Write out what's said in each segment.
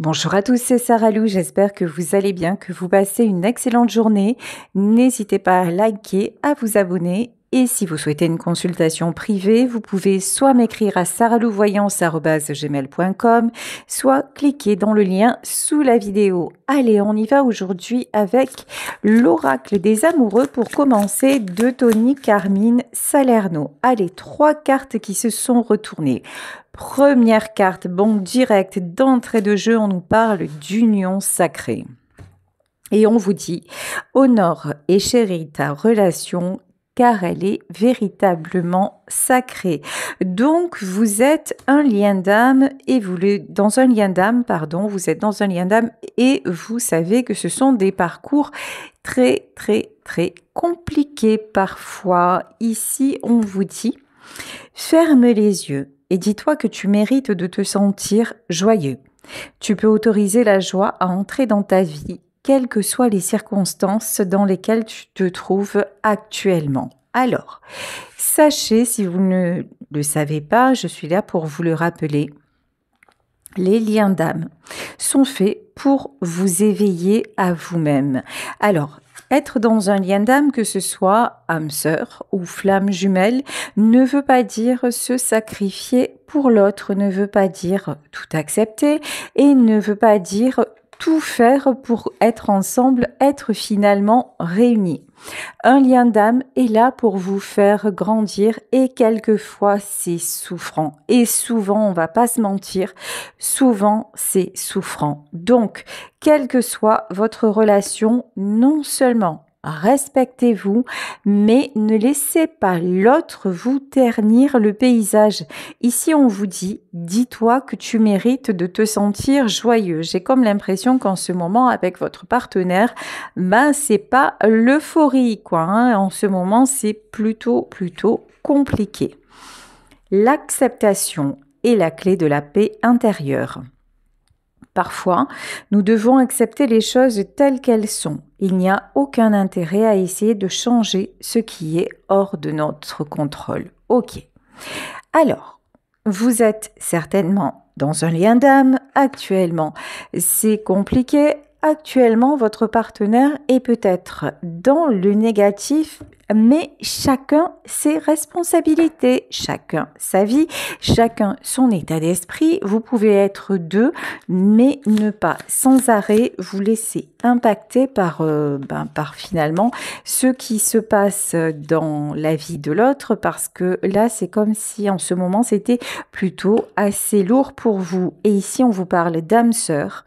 Bonjour à tous, c'est Sarah Lou, j'espère que vous allez bien, que vous passez une excellente journée. N'hésitez pas à liker, à vous abonner et si vous souhaitez une consultation privée, vous pouvez soit m'écrire à sarahlouvoyance@gmail.com, soit cliquer dans le lien sous la vidéo. Allez, on y va aujourd'hui avec l'oracle des amoureux pour commencer de Tony Carmine Salerno. Allez, 3 cartes qui se sont retournées. Première carte, bon, direct, d'entrée de jeu, on nous parle d'union sacrée. Et on vous dit, honore et chéris ta relation car elle est véritablement sacrée. Donc, vous êtes un lien d'âme et vous êtes dans un lien d'âme et vous savez que ce sont des parcours très, très, très compliqués parfois. Ici, on vous dit, ferme les yeux et dis-toi que tu mérites de te sentir joyeux. Tu peux autoriser la joie à entrer dans ta vie, quelles que soient les circonstances dans lesquelles tu te trouves actuellement. Alors, sachez, si vous ne le savez pas, je suis là pour vous le rappeler, les liens d'âme sont faits pour vous éveiller à vous-même. Alors, être dans un lien d'âme, que ce soit âme sœur ou flamme jumelle, ne veut pas dire se sacrifier pour l'autre, ne veut pas dire tout accepter et ne veut pas dire tout faire pour être ensemble, être finalement réunis. Un lien d'âme est là pour vous faire grandir et quelquefois c'est souffrant. Et souvent, on va pas se mentir, souvent c'est souffrant. Donc, quelle que soit votre relation, non seulement respectez-vous, mais ne laissez pas l'autre vous ternir le paysage. Ici, on vous dit, dis-toi que tu mérites de te sentir joyeux. J'ai comme l'impression qu'en ce moment, avec votre partenaire, c'est pas l'euphorie, quoi. En ce moment, c'est plutôt compliqué. L'acceptation est la clé de la paix intérieure. Parfois, nous devons accepter les choses telles qu'elles sont. Il n'y a aucun intérêt à essayer de changer ce qui est hors de notre contrôle. Ok. Alors, vous êtes certainement dans un lien d'âme actuellement. C'est compliqué. Actuellement, votre partenaire est peut-être dans le négatif, mais chacun ses responsabilités, chacun sa vie, chacun son état d'esprit. Vous pouvez être deux, mais ne pas sans arrêt vous laisser impacter par finalement ce qui se passe dans la vie de l'autre, parce que là, c'est comme si en ce moment, c'était plutôt assez lourd pour vous. Et ici, on vous parle d'âme sœur.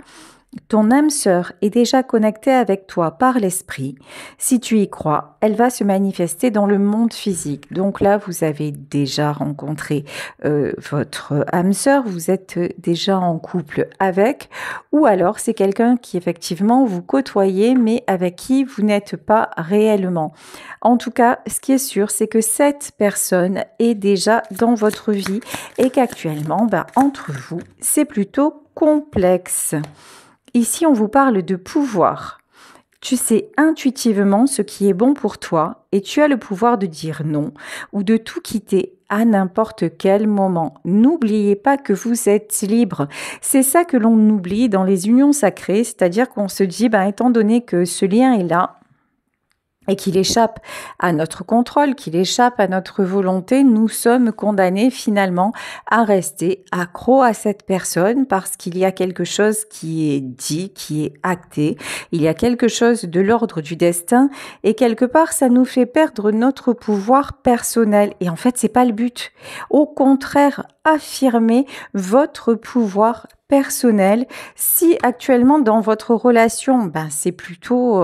Ton âme sœur est déjà connectée avec toi par l'esprit. Si tu y crois, elle va se manifester dans le monde physique. Donc là, vous avez déjà rencontré votre âme sœur, vous êtes déjà en couple avec, ou alors c'est quelqu'un qui effectivement vous côtoyez, mais avec qui vous n'êtes pas réellement. En tout cas, ce qui est sûr, c'est que cette personne est déjà dans votre vie et qu'actuellement, entre vous, c'est plutôt complexe. Ici, on vous parle de pouvoir. Tu sais intuitivement ce qui est bon pour toi et tu as le pouvoir de dire non ou de tout quitter à n'importe quel moment. N'oubliez pas que vous êtes libre. C'est ça que l'on oublie dans les unions sacrées, c'est-à-dire qu'on se dit, étant donné que ce lien est là, et qu'il échappe à notre contrôle, qu'il échappe à notre volonté, nous sommes condamnés finalement à rester accros à cette personne parce qu'il y a quelque chose qui est dit, qui est acté, il y a quelque chose de l'ordre du destin et quelque part ça nous fait perdre notre pouvoir personnel et en fait c'est pas le but. Au contraire, affirmez votre pouvoir personnel. Si actuellement dans votre relation, c'est plutôt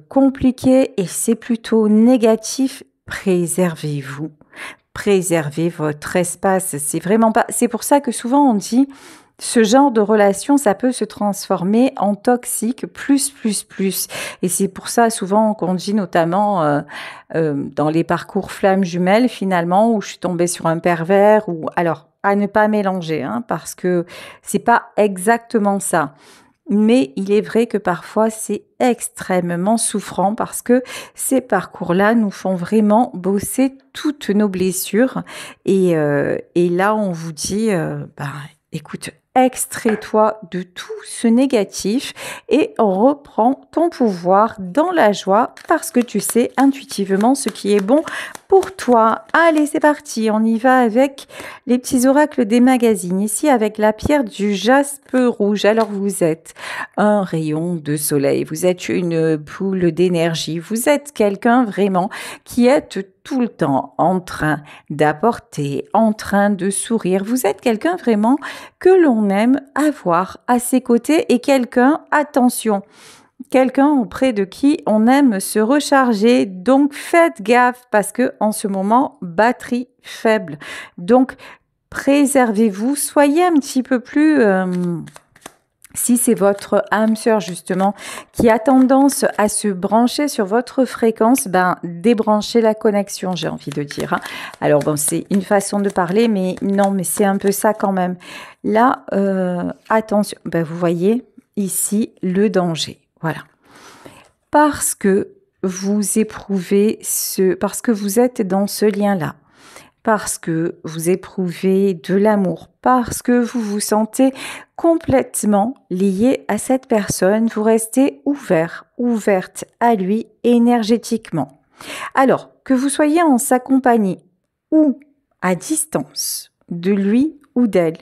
compliqué et c'est plutôt négatif, préservez-vous. Préservez votre espace. C'est vraiment pas. C'est pour ça que souvent on dit ce genre de relation, ça peut se transformer en toxique plus. Et c'est pour ça souvent qu'on dit notamment dans les parcours flammes jumelles finalement où je suis tombée sur un pervers ou alors à ne pas mélanger parce que c'est pas exactement ça. Mais il est vrai que parfois c'est extrêmement souffrant parce que ces parcours-là nous font vraiment bosser toutes nos blessures. Et là, on vous dit, écoute, extrais-toi de tout ce négatif et reprends ton pouvoir dans la joie parce que tu sais intuitivement ce qui est bon pour toi. Allez, c'est parti, on y va avec les petits oracles des magazines. Ici, avec la pierre du jaspe rouge. Alors, vous êtes un rayon de soleil, vous êtes une boule d'énergie, vous êtes quelqu'un vraiment qui est tout le temps en train d'apporter, en train de sourire. Vous êtes quelqu'un vraiment que l'on aime avoir à ses côtés et quelqu'un, attention, quelqu'un auprès de qui on aime se recharger. Donc faites gaffe parce que en ce moment, batterie faible. Donc préservez-vous, soyez un petit peu plus si c'est votre âme sœur justement qui a tendance à se brancher sur votre fréquence, ben débranchez la connexion, j'ai envie de dire. Alors bon, c'est une façon de parler, mais non, mais c'est un peu ça quand même. Là, attention, ben vous voyez ici le danger. Voilà. Parce que vous éprouvez parce que vous êtes dans ce lien-là, parce que vous éprouvez de l'amour, parce que vous vous sentez complètement lié à cette personne, vous restez ouverte à lui énergétiquement. Alors, que vous soyez en sa compagnie ou à distance de lui ou d'elle,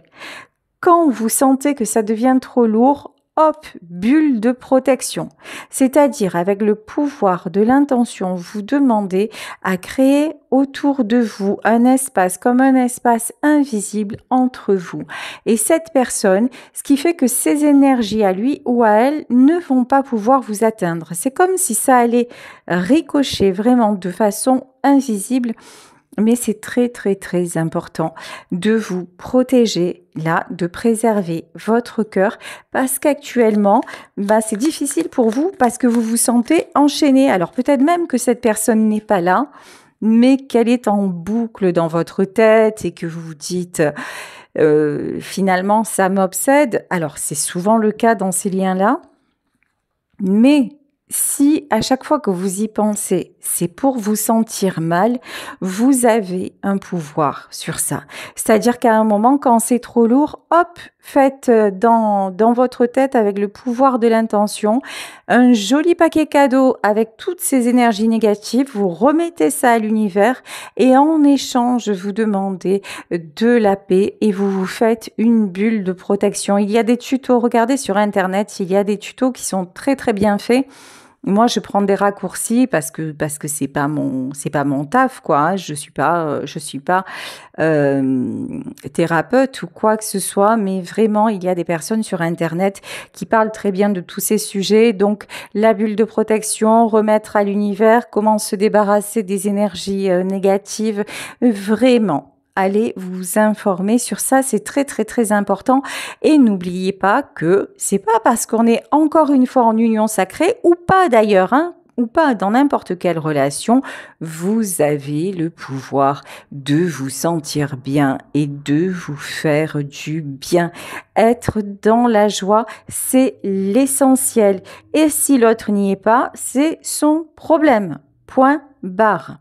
quand vous sentez que ça devient trop lourd, hop, bulle de protection. C'est-à-dire, avec le pouvoir de l'intention, vous demandez à créer autour de vous un espace, comme un espace invisible entre vous et cette personne, ce qui fait que ces énergies à lui ou à elle ne vont pas pouvoir vous atteindre. C'est comme si ça allait ricocher vraiment de façon invisible. Mais c'est très très très important de vous protéger là, de préserver votre cœur parce qu'actuellement, c'est difficile pour vous parce que vous vous sentez enchaîné. Alors peut-être même que cette personne n'est pas là, mais qu'elle est en boucle dans votre tête et que vous vous dites finalement ça m'obsède. Alors c'est souvent le cas dans ces liens-là, mais si à chaque fois que vous y pensez, c'est pour vous sentir mal, vous avez un pouvoir sur ça. C'est-à-dire qu'à un moment, quand c'est trop lourd, hop, faites dans votre tête avec le pouvoir de l'intention un joli paquet cadeau avec toutes ces énergies négatives, vous remettez ça à l'univers et en échange, vous demandez de la paix et vous vous faites une bulle de protection. Il y a des tutos, regardez sur Internet, il y a des tutos qui sont très très bien faits. Moi, je prends des raccourcis parce que c'est pas mon taf quoi. Je suis pas thérapeute ou quoi que ce soit, mais vraiment il y a des personnes sur Internet qui parlent très bien de tous ces sujets. Donc la bulle de protection, remettre à l'univers, comment se débarrasser des énergies négatives, vraiment. Allez vous informer sur ça, c'est très très très important et n'oubliez pas que c'est pas parce qu'on est encore une fois en union sacrée ou pas d'ailleurs, ou pas dans n'importe quelle relation, vous avez le pouvoir de vous sentir bien et de vous faire du bien. Être dans la joie, c'est l'essentiel et si l'autre n'y est pas, c'est son problème. Point barre.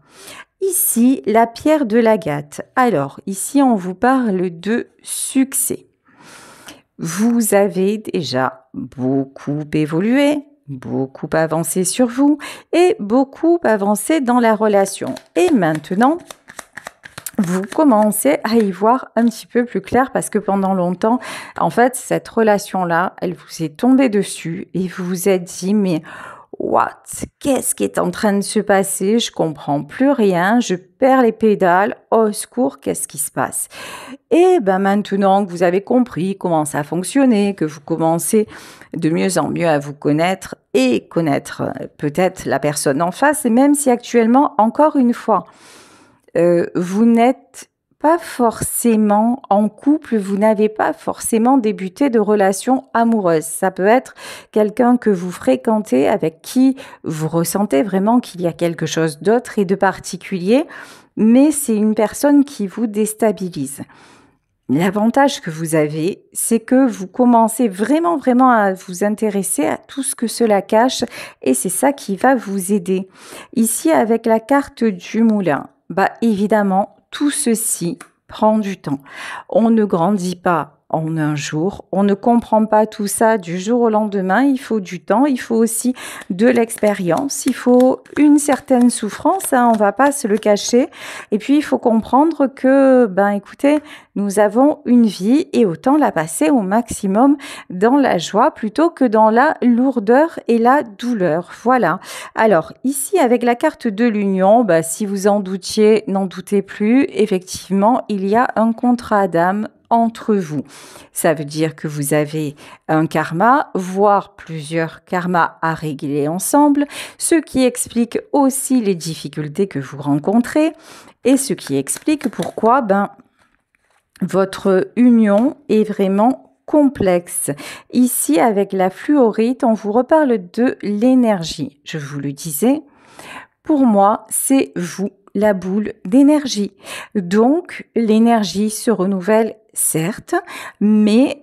Ici, la pierre de l'agate. Alors, ici, on vous parle de succès. Vous avez déjà beaucoup évolué, beaucoup avancé sur vous et beaucoup avancé dans la relation. Et maintenant, vous commencez à y voir un petit peu plus clair parce que pendant longtemps, en fait, cette relation-là, elle vous est tombée dessus et vous vous êtes dit, mais what? Qu'est-ce qui est en train de se passer? Je comprends plus rien, je perds les pédales. Au secours, qu'est-ce qui se passe? Et maintenant que vous avez compris comment ça fonctionnait, que vous commencez de mieux en mieux à vous connaître et connaître peut-être la personne en face, et même si actuellement, encore une fois, vous n'êtes pas forcément en couple, vous n'avez pas forcément débuté de relation amoureuse. Ça peut être quelqu'un que vous fréquentez, avec qui vous ressentez vraiment qu'il y a quelque chose d'autre et de particulier, mais c'est une personne qui vous déstabilise. L'avantage que vous avez, c'est que vous commencez vraiment à vous intéresser à tout ce que cela cache et c'est ça qui va vous aider. Ici, avec la carte du moulin, évidemment, tout ceci prend du temps. On ne grandit pas en un jour. On ne comprend pas tout ça du jour au lendemain. Il faut du temps, il faut aussi de l'expérience, il faut une certaine souffrance, hein, on va pas se le cacher. Et puis, il faut comprendre que, écoutez, nous avons une vie et autant la passer au maximum dans la joie plutôt que dans la lourdeur et la douleur. Voilà. Alors, ici, avec la carte de l'union, si vous en doutiez, n'en doutez plus. Effectivement, il y a un contrat d'âme entre vous. Ça veut dire que vous avez un karma, voire plusieurs karmas à régler ensemble, ce qui explique aussi les difficultés que vous rencontrez et ce qui explique pourquoi votre union est vraiment complexe. Ici, avec la fluorite, on vous reparle de l'énergie. Je vous le disais, pour moi, c'est vous, la boule d'énergie. Donc, l'énergie se renouvelle, certes, mais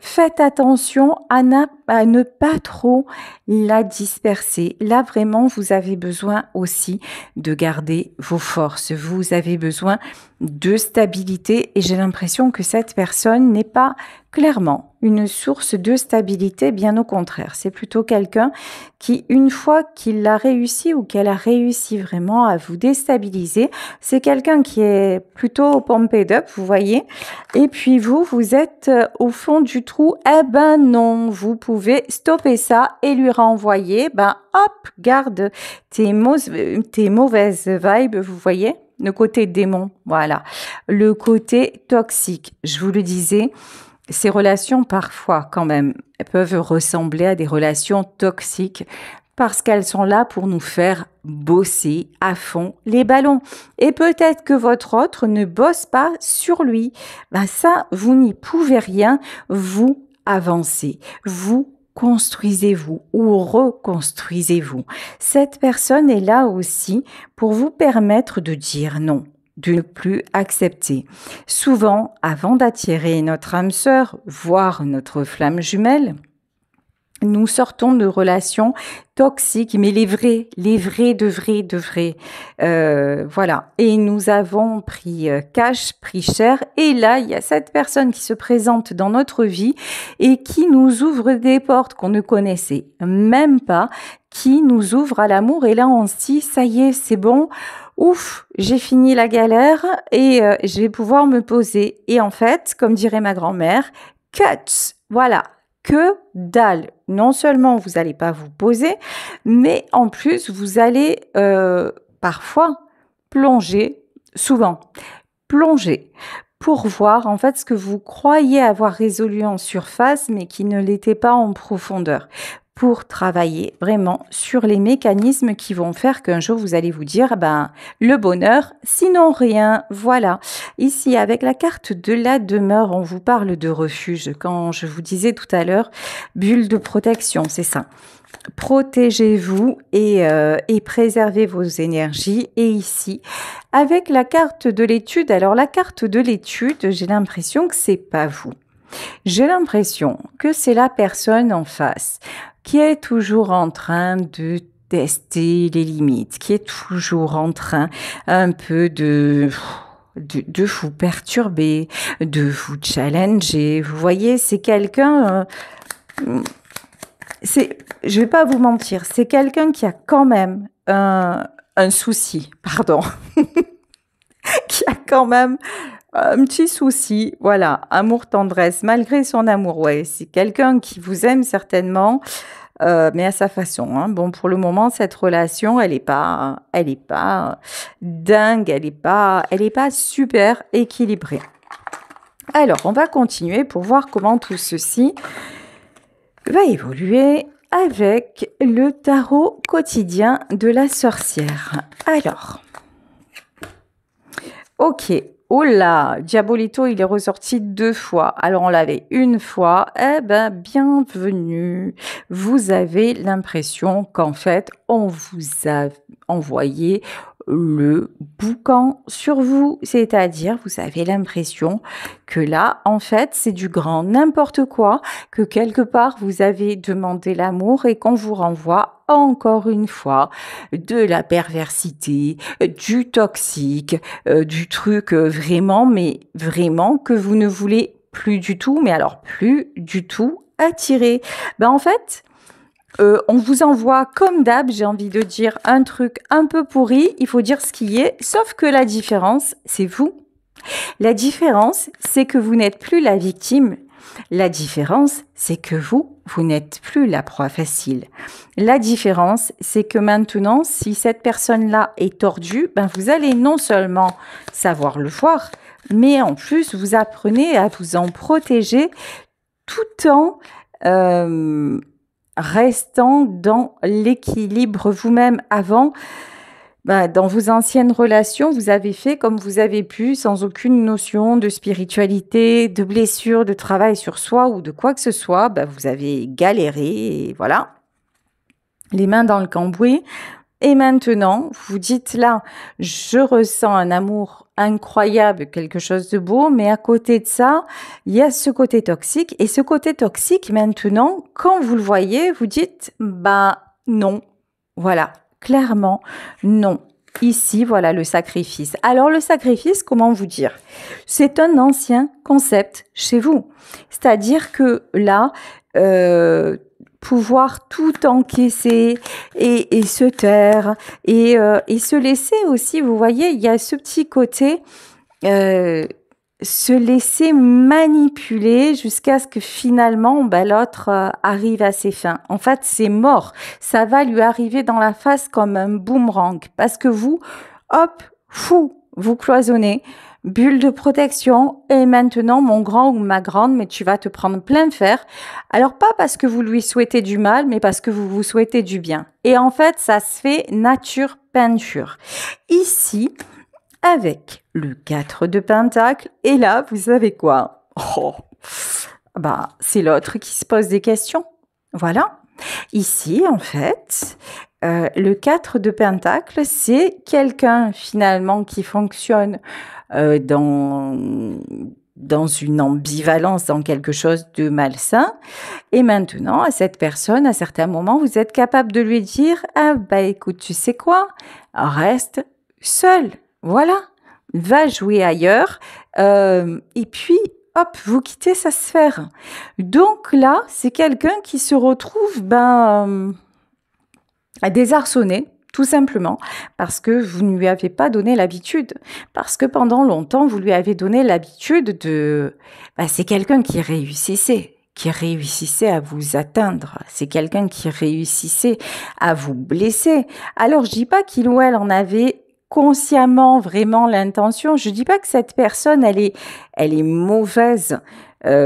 faites attention à ne pas trop la disperser. Là, vraiment, vous avez besoin aussi de garder vos forces. Vous avez besoin de stabilité et j'ai l'impression que cette personne n'est pas clairement une source de stabilité, bien au contraire. C'est plutôt quelqu'un qui, une fois qu'il a réussi ou qu'elle a réussi vraiment à vous déstabiliser, c'est quelqu'un qui est plutôt pumped up, vous voyez. Et puis vous êtes au fond du trou. Eh ben non, vous pouvez stopper ça et lui renvoyer. Hop, garde tes mauvaises vibes, vous voyez. Le côté démon, voilà. Le côté toxique, je vous le disais, ces relations parfois quand même peuvent ressembler à des relations toxiques parce qu'elles sont là pour nous faire bosser à fond les ballons. Et peut-être que votre autre ne bosse pas sur lui. Ça, vous n'y pouvez rien, vous avancez, vous construisez-vous ou reconstruisez-vous. Cette personne est là aussi pour vous permettre de dire non, de ne plus accepter. Souvent, avant d'attirer notre âme sœur, voire notre flamme jumelle, nous sortons de relations toxiques, mais les vrais de vrais. Voilà. Et nous avons pris cash, pris cher. Et là, il y a cette personne qui se présente dans notre vie et qui nous ouvre des portes qu'on ne connaissait même pas, qui nous ouvre à l'amour. Et là, on se dit, ça y est, c'est bon. Ouf, j'ai fini la galère et je vais pouvoir me poser. Et en fait, comme dirait ma grand-mère, cuts. Voilà. Que dalle. Non seulement vous n'allez pas vous poser, mais en plus vous allez parfois souvent plonger pour voir en fait ce que vous croyez avoir résolu en surface mais qui ne l'était pas en profondeur. Pour travailler vraiment sur les mécanismes qui vont faire qu'un jour vous allez vous dire le bonheur, sinon rien. Voilà. Ici, avec la carte de la demeure, on vous parle de refuge. Quand je vous disais tout à l'heure, bulle de protection, c'est ça. Protégez-vous et préservez vos énergies. Et ici, avec la carte de l'étude, alors la carte de l'étude, j'ai l'impression que c'est pas vous. J'ai l'impression que c'est la personne en face qui est toujours en train de tester les limites, qui est toujours en train un peu de vous perturber, de vous challenger. Vous voyez, c'est quelqu'un, je vais pas vous mentir, c'est quelqu'un qui a quand même un souci, pardon, qui a quand même un petit souci, voilà, amour, tendresse, malgré son amour, ouais, c'est quelqu'un qui vous aime certainement, mais à sa façon, hein. Bon, pour le moment, cette relation, elle est pas dingue, elle est pas super équilibrée. Alors, on va continuer pour voir comment tout ceci va évoluer avec le tarot quotidien de la sorcière. Alors, ok. Oh là, Diabolito, il est ressorti 2 fois. Alors, on l'avait une fois. Bienvenue. Vous avez l'impression qu'en fait, on vous a envoyé le boucan sur vous. C'est-à-dire, vous avez l'impression que là, en fait, c'est du grand n'importe quoi, que quelque part, vous avez demandé l'amour et qu'on vous renvoie encore une fois de la perversité, du toxique, du truc vraiment, mais vraiment que vous ne voulez plus du tout, mais alors plus du tout attiré. En fait, on vous envoie comme d'hab, j'ai envie de dire, un truc un peu pourri, il faut dire ce qui est, sauf que la différence, c'est vous. La différence, c'est que vous n'êtes plus la victime. La différence, c'est que vous n'êtes plus la proie facile. La différence, c'est que maintenant, si cette personne-là est tordue, vous allez non seulement savoir le voir, mais en plus, vous apprenez à vous en protéger tout en restant dans l'équilibre vous-même. Avant, dans vos anciennes relations, vous avez fait comme vous avez pu, sans aucune notion de spiritualité, de blessure, de travail sur soi ou de quoi que ce soit. Vous avez galéré et voilà, les mains dans le cambouis. Et maintenant, vous dites là, je ressens un amour incroyable, quelque chose de beau, mais à côté de ça, il y a ce côté toxique. Et ce côté toxique, maintenant, quand vous le voyez, vous dites, non. Voilà, clairement, non. Ici, voilà le sacrifice. Alors, le sacrifice, comment vous dire? C'est un ancien concept chez vous. C'est-à-dire que là, pouvoir tout encaisser et se taire et se laisser aussi, vous voyez, il y a ce petit côté se laisser manipuler jusqu'à ce que finalement l'autre arrive à ses fins. En fait, c'est mort. Ça va lui arriver dans la face comme un boomerang parce que vous, hop, vous cloisonnez. Bulle de protection et maintenant mon grand ou ma grande, mais tu vas te prendre plein de fer. Alors pas parce que vous lui souhaitez du mal, mais parce que vous vous souhaitez du bien. Et en fait, ça se fait nature peinture. Ici, avec le 4 de Pentacle, et là, vous savez quoi? C'est l'autre qui se pose des questions. Voilà. Ici, en fait, le 4 de Pentacle, c'est quelqu'un finalement qui fonctionne dans une ambivalence, dans quelque chose de malsain. Et maintenant, à cette personne, à certains moments, vous êtes capable de lui dire « Ah, écoute, tu sais quoi? Reste seul. Voilà. Va jouer ailleurs. Et puis, hop, vous quittez sa sphère. » Donc là, c'est quelqu'un qui se retrouve désarçonné, tout simplement, parce que vous ne lui avez pas donné l'habitude. Parce que pendant longtemps, vous lui avez donné l'habitude de... c'est quelqu'un qui réussissait à vous atteindre. C'est quelqu'un qui réussissait à vous blesser. Alors, je dis pas qu'il ou elle en avait consciemment vraiment l'intention. Je dis pas que cette personne, elle est mauvaise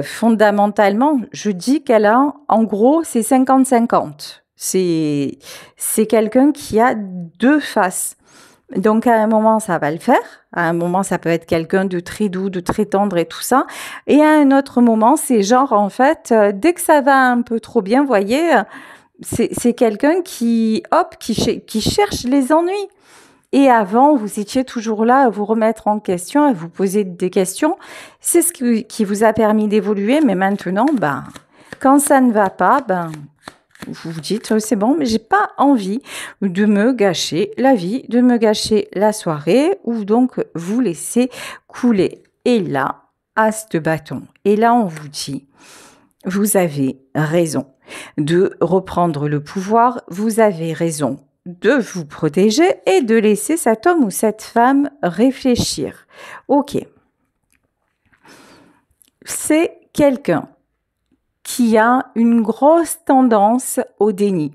fondamentalement. Je dis qu'elle a, en gros, c'est 50-50. C'est quelqu'un qui a deux faces. Donc, à un moment, ça va le faire. À un moment, ça peut être quelqu'un de très doux, de très tendre et tout ça. Et à un autre moment, c'est genre, en fait, dès que ça va un peu trop bien, vous voyez, c'est quelqu'un qui cherche les ennuis. Et avant, vous étiez toujours là à vous remettre en question, à vous poser des questions. C'est ce qui vous a permis d'évoluer. Mais maintenant, quand ça ne va pas, vous vous dites, c'est bon, mais j'ai pas envie de me gâcher la vie, de me gâcher la soirée, ou donc vous laisser couler. Et là, as de bâton. Et là, on vous dit, vous avez raison de reprendre le pouvoir, vous avez raison de vous protéger et de laisser cet homme ou cette femme réfléchir. Ok. C'est quelqu'un qui a une grosse tendance au déni.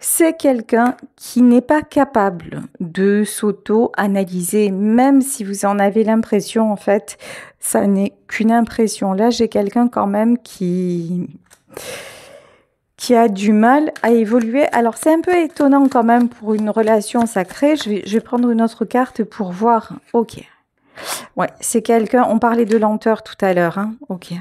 C'est quelqu'un qui n'est pas capable de s'auto-analyser, même si vous en avez l'impression, en fait, ça n'est qu'une impression. Là, j'ai quelqu'un quand même qui a du mal à évoluer. Alors, c'est un peu étonnant quand même pour une relation sacrée. Je vais prendre une autre carte pour voir. Ok. Ouais, c'est quelqu'un, on parlait de lenteur tout à l'heure, hein. Ok.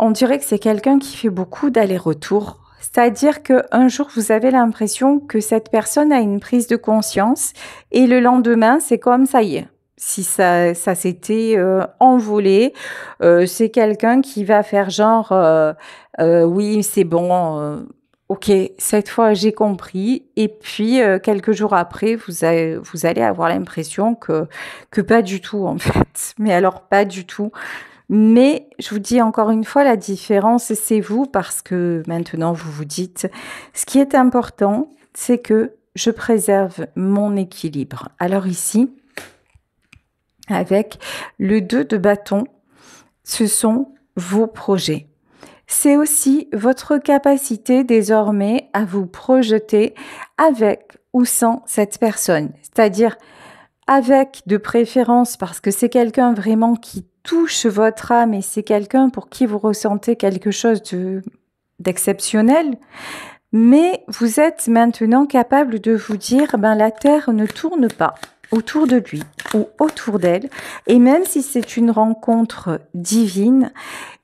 On dirait que c'est quelqu'un qui fait beaucoup d'allers-retours. C'est-à-dire qu'un jour, vous avez l'impression que cette personne a une prise de conscience et le lendemain, c'est comme ça y est. Si ça s'était envolé, c'est quelqu'un qui va faire genre oui, c'est bon, ok, cette fois j'ai compris. Et puis quelques jours après, vous allez avoir l'impression que pas du tout en fait. Mais alors pas du tout. Mais je vous dis encore une fois, la différence, c'est vous parce que maintenant vous vous dites, ce qui est important, c'est que je préserve mon équilibre. Alors ici, avec le 2 de bâton, ce sont vos projets. C'est aussi votre capacité désormais à vous projeter avec ou sans cette personne. C'est-à-dire avec de préférence parce que c'est quelqu'un vraiment qui touche votre âme et c'est quelqu'un pour qui vous ressentez quelque chose d'exceptionnel. Mais vous êtes maintenant capable de vous dire, ben la Terre ne tourne pas autour de lui ou autour d'elle. Et même si c'est une rencontre divine,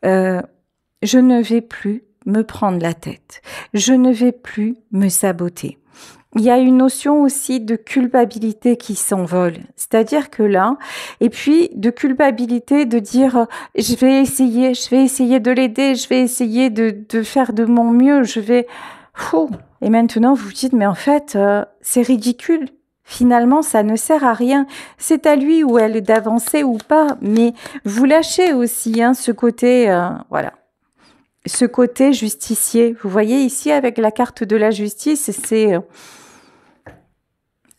je ne vais plus me prendre la tête. Je ne vais plus me saboter. Il y a une notion aussi de culpabilité qui s'envole. C'est-à-dire que là, et puis de culpabilité de dire je vais essayer de l'aider, je vais essayer de faire de mon mieux, je vais... Et maintenant vous vous dites mais en fait c'est ridicule. Finalement, ça ne sert à rien. C'est à lui ou elle d'avancer ou pas. Mais vous lâchez aussi ce côté, voilà. Ce côté justicier. Vous voyez ici avec la carte de la justice, c'est...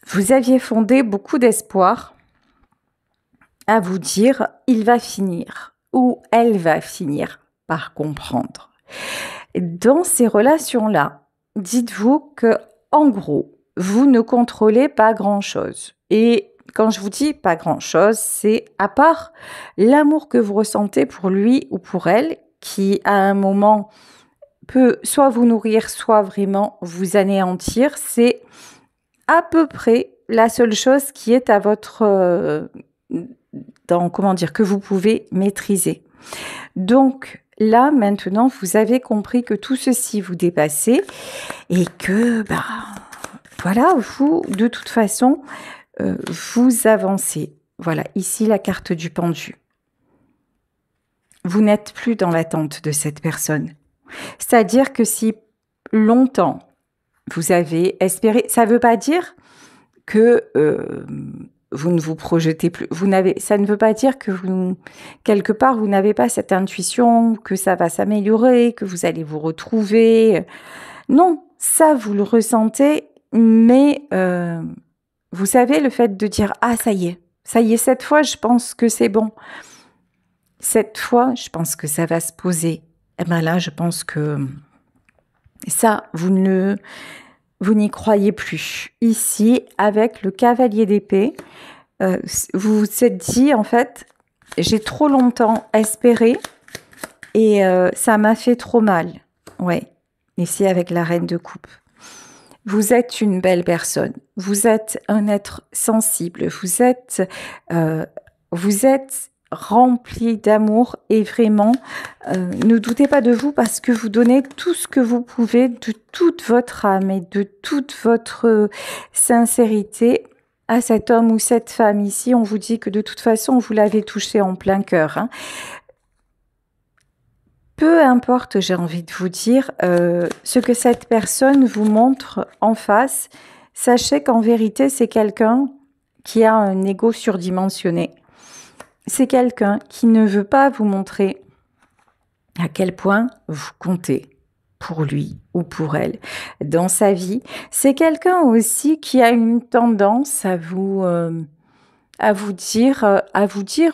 vous aviez fondé beaucoup d'espoir à vous dire il va finir ou elle va finir par comprendre. Dans ces relations-là, dites-vous que, en gros, vous ne contrôlez pas grand-chose. Et quand je vous dis pas grand-chose, c'est à part l'amour que vous ressentez pour lui ou pour elle, qui à un moment peut soit vous nourrir, soit vraiment vous anéantir. C'est à peu près la seule chose qui est à votre... que vous pouvez maîtriser. Donc, là, maintenant, vous avez compris que tout ceci vous dépassait et que, voilà, vous, de toute façon, vous avancez. Voilà, ici, la carte du pendu. Vous n'êtes plus dans l'attente de cette personne. C'est-à-dire que si longtemps, vous avez espéré, ça ne veut pas dire que vous ne vous projetez plus. Ça ne veut pas dire que quelque part, vous n'avez pas cette intuition, que ça va s'améliorer, que vous allez vous retrouver. Non, ça, vous le ressentez, mais vous savez, le fait de dire « Ah, ça y est, cette fois, je pense que c'est bon. Cette fois, je pense que ça va se poser. » Eh bien là, je pense que ça, vous n'y croyez plus. Ici, avec le cavalier d'épée, vous vous êtes dit, en fait, j'ai trop longtemps espéré et ça m'a fait trop mal. Ouais, ici avec la reine de coupe. Vous êtes une belle personne. Vous êtes un être sensible. Vous êtes rempli d'amour et vraiment, ne doutez pas de vous parce que vous donnez tout ce que vous pouvez de toute votre âme et de toute votre sincérité à cet homme ou cette femme. Ici, on vous dit que de toute façon, vous l'avez touché en plein cœur. Peu importe, j'ai envie de vous dire, ce que cette personne vous montre en face, sachez qu'en vérité, c'est quelqu'un qui a un ego surdimensionné. C'est quelqu'un qui ne veut pas vous montrer à quel point vous comptez pour lui ou pour elle dans sa vie. C'est quelqu'un aussi qui a une tendance à vous dire,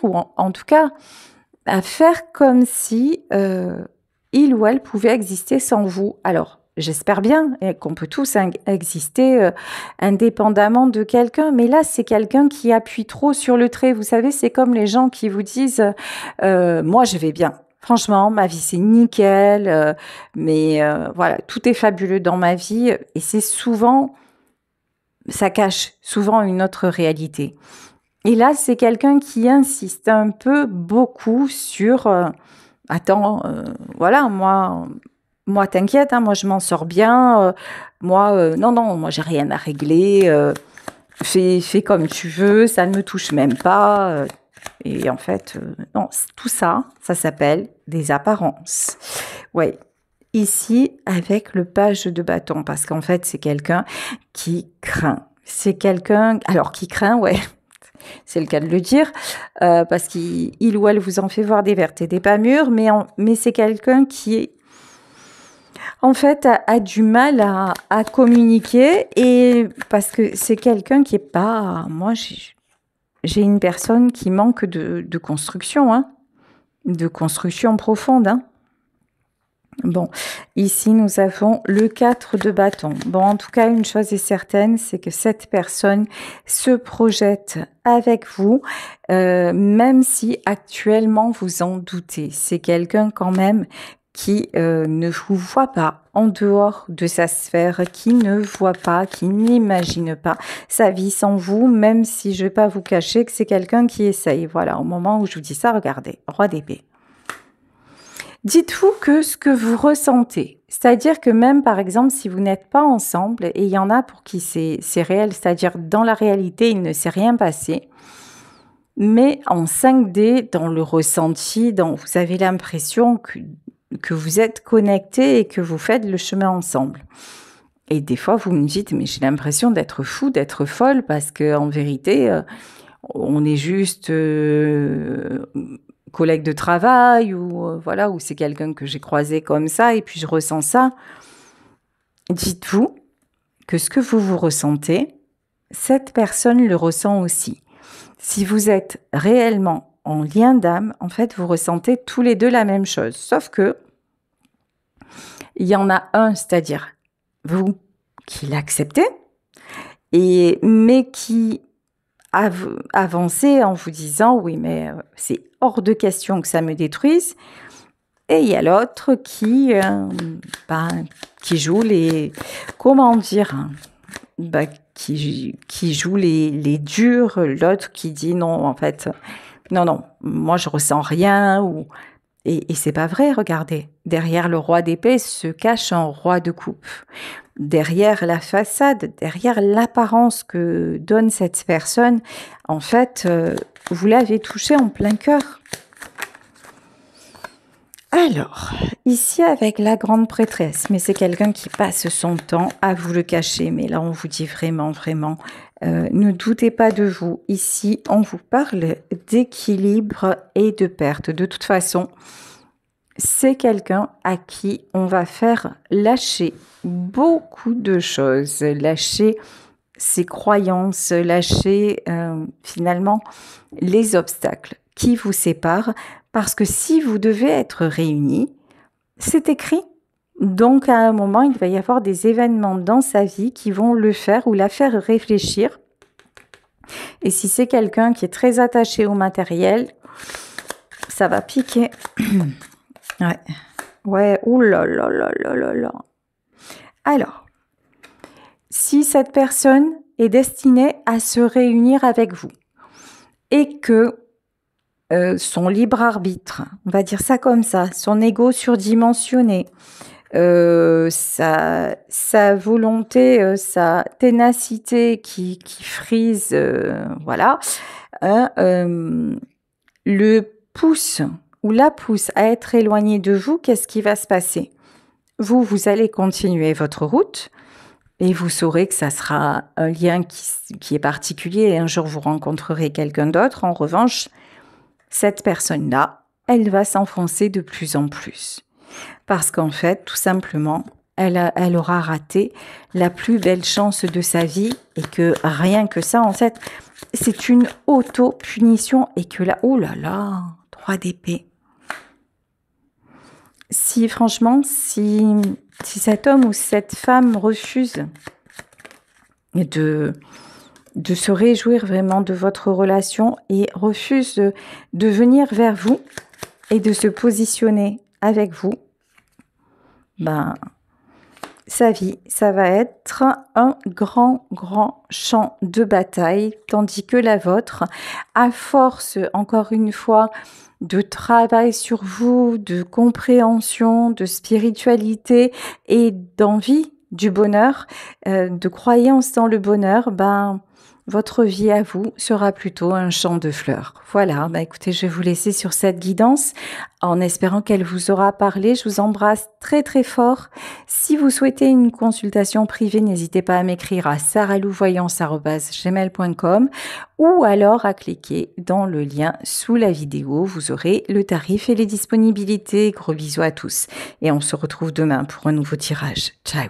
ou en tout cas, à faire comme si il ou elle pouvait exister sans vous. Alors, j'espère bien qu'on peut tous exister indépendamment de quelqu'un, mais là, c'est quelqu'un qui appuie trop sur le trait. Vous savez, c'est comme les gens qui vous disent « moi, je vais bien ». Franchement, ma vie, c'est nickel, mais voilà, tout est fabuleux dans ma vie. Et c'est souvent, ça cache souvent une autre réalité. Et là, c'est quelqu'un qui insiste un peu beaucoup sur attends, voilà, moi t'inquiète, moi je m'en sors bien, moi j'ai rien à régler, fais comme tu veux, ça ne me touche même pas. Et en fait, non, tout ça, ça s'appelle des apparences. Ouais. ici avec le page de bâton, parce qu'en fait, c'est quelqu'un qui craint. C'est quelqu'un, alors qui craint, ouais, c'est le cas de le dire, parce qu'il ou elle vous en fait voir des vertes et des pas mûres, mais c'est quelqu'un qui, en fait, a du mal à communiquer, et parce que c'est quelqu'un qui est pas... Moi, j'ai une personne qui manque de construction, hein, de construction profonde, hein. Bon, ici nous avons le 4 de bâton. Bon, en tout cas, une chose est certaine, c'est que cette personne se projette avec vous, même si actuellement vous en doutez. C'est quelqu'un quand même qui ne vous voit pas en dehors de sa sphère, qui ne voit pas, qui n'imagine pas sa vie sans vous, même si je ne vais pas vous cacher que c'est quelqu'un qui essaye. Voilà, au moment où je vous dis ça, regardez, roi d'épée. Dites-vous que ce que vous ressentez, c'est-à-dire que même par exemple si vous n'êtes pas ensemble, et il y en a pour qui c'est réel, c'est-à-dire dans la réalité il ne s'est rien passé, mais en 5D, dans le ressenti, vous avez l'impression que vous êtes connectés et que vous faites le chemin ensemble. Et des fois vous me dites, mais j'ai l'impression d'être fou, d'être folle, parce qu'en vérité, on est juste... collègue de travail ou voilà, ou c'est quelqu'un que j'ai croisé comme ça et puis je ressens ça. Dites-vous que ce que vous ressentez, cette personne le ressent aussi. Si vous êtes réellement en lien d'âme, en fait, vous ressentez tous les deux la même chose. Sauf que il y en a un, c'est-à-dire vous, qui l'acceptez, mais qui avancez en vous disant oui mais c'est hors de question que ça me détruise, et il y a l'autre qui joue les, comment dire, qui joue les durs, l'autre qui dit non en fait non moi je ressens rien, et c'est pas vrai. Regardez, derrière le roi d'épée se cache un roi de coupe. Derrière la façade, derrière l'apparence que donne cette personne, en fait, vous l'avez touché en plein cœur. Alors, ici avec la grande prêtresse, mais c'est quelqu'un qui passe son temps à vous le cacher, mais là on vous dit vraiment, ne doutez pas de vous. Ici, on vous parle d'équilibre et de perte. De toute façon, c'est quelqu'un à qui on va faire lâcher beaucoup de choses, lâcher ses croyances, lâcher finalement les obstacles qui vous séparent, parce que si vous devez être réunis, c'est écrit. Donc à un moment, il va y avoir des événements dans sa vie qui vont le faire ou la faire réfléchir. Et si c'est quelqu'un qui est très attaché au matériel, ça va piquer. Ouais, oulala. Alors, si cette personne est destinée à se réunir avec vous et que son libre arbitre, on va dire ça comme ça, son ego surdimensionné, sa volonté, sa ténacité qui frise, voilà, le pousse ou la pousse à être éloigné de vous, qu'est-ce qui va se passer? Vous allez continuer votre route et vous saurez que ça sera un lien qui est particulier et un jour vous rencontrerez quelqu'un d'autre. En revanche, cette personne-là, elle va s'enfoncer de plus en plus. Parce qu'en fait, tout simplement, elle aura raté la plus belle chance de sa vie et que rien que ça, en fait, c'est une auto-punition et que là, oh là là, 3 d'épée. Si franchement, si cet homme ou cette femme refuse de se réjouir vraiment de votre relation et refuse de venir vers vous et de se positionner avec vous, sa vie, ça va être un grand champ de bataille, tandis que la vôtre, à force, encore une fois, de travail sur vous, de compréhension, de spiritualité et d'envie du bonheur, de croyance dans le bonheur, votre vie à vous sera plutôt un champ de fleurs. Voilà, écoutez, je vais vous laisser sur cette guidance en espérant qu'elle vous aura parlé. Je vous embrasse très très fort. Si vous souhaitez une consultation privée, n'hésitez pas à m'écrire à saralouvoyance@gmail.com ou alors à cliquer dans le lien sous la vidéo. Vous aurez le tarif et les disponibilités. Gros bisous à tous et on se retrouve demain pour un nouveau tirage. Ciao!